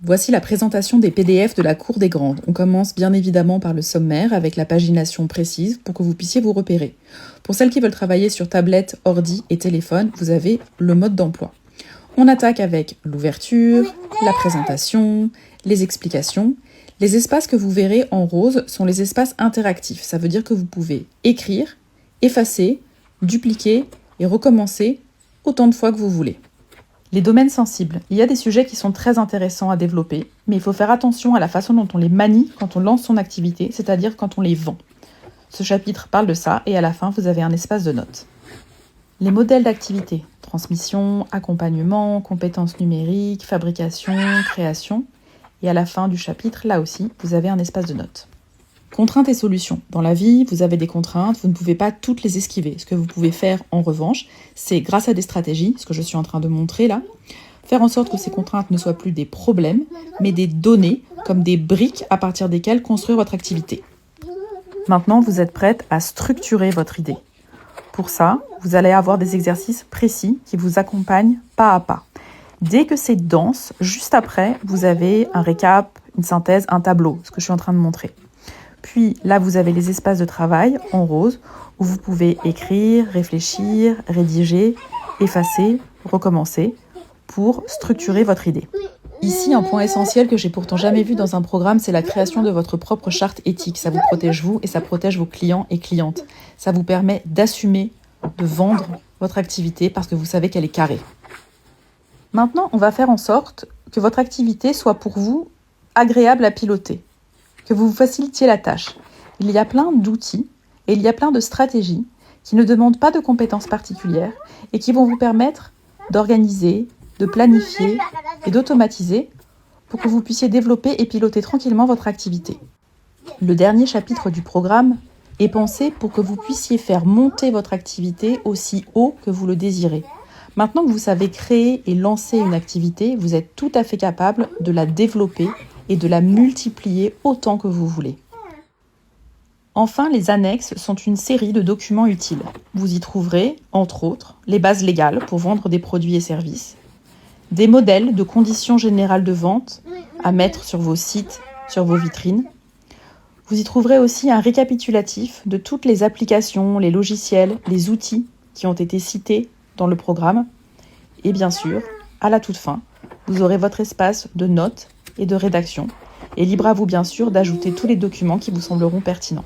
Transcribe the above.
Voici la présentation des PDF de la Cour des Grandes. On commence bien évidemment par le sommaire avec la pagination précise pour que vous puissiez vous repérer. Pour celles qui veulent travailler sur tablette, ordi et téléphone, vous avez le mode d'emploi. On attaque avec l'ouverture, la présentation, les explications. Les espaces que vous verrez en rose sont les espaces interactifs. Ça veut dire que vous pouvez écrire, effacer, dupliquer et recommencer autant de fois que vous voulez. Les domaines sensibles. Il y a des sujets qui sont très intéressants à développer, mais il faut faire attention à la façon dont on les manie quand on lance son activité, c'est-à-dire quand on les vend. Ce chapitre parle de ça et à la fin, vous avez un espace de notes. Les modèles d'activité. Transmission, accompagnement, compétences numériques, fabrication, création. Et à la fin du chapitre, là aussi, vous avez un espace de notes. Contraintes et solutions. Dans la vie, vous avez des contraintes, vous ne pouvez pas toutes les esquiver. Ce que vous pouvez faire, en revanche, c'est grâce à des stratégies, ce que je suis en train de montrer là, faire en sorte que ces contraintes ne soient plus des problèmes, mais des données, comme des briques à partir desquelles construire votre activité. Maintenant, vous êtes prête à structurer votre idée. Pour ça, vous allez avoir des exercices précis qui vous accompagnent pas à pas. Dès que c'est dense, juste après, vous avez un récap, une synthèse, un tableau, ce que je suis en train de montrer. Puis là, vous avez les espaces de travail en rose où vous pouvez écrire, réfléchir, rédiger, effacer, recommencer pour structurer votre idée. Ici, un point essentiel que j'ai pourtant jamais vu dans un programme, c'est la création de votre propre charte éthique. Ça vous protège vous et ça protège vos clients et clientes. Ça vous permet d'assumer, de vendre votre activité parce que vous savez qu'elle est carrée. Maintenant, on va faire en sorte que votre activité soit pour vous agréable à piloter, que vous vous facilitiez la tâche. Il y a plein d'outils et il y a plein de stratégies qui ne demandent pas de compétences particulières et qui vont vous permettre d'organiser, de planifier et d'automatiser pour que vous puissiez développer et piloter tranquillement votre activité. Le dernier chapitre du programme est pensé pour que vous puissiez faire monter votre activité aussi haut que vous le désirez. Maintenant que vous savez créer et lancer une activité, vous êtes tout à fait capable de la développer et de la multiplier autant que vous voulez. Enfin, les annexes sont une série de documents utiles. Vous y trouverez, entre autres, les bases légales pour vendre des produits et services, des modèles de conditions générales de vente à mettre sur vos sites, sur vos vitrines. Vous y trouverez aussi un récapitulatif de toutes les applications, les logiciels, les outils qui ont été cités dans le programme. Et bien sûr, à la toute fin, vous aurez votre espace de notes et de rédaction. Et libre à vous bien sûr d'ajouter tous les documents qui vous sembleront pertinents.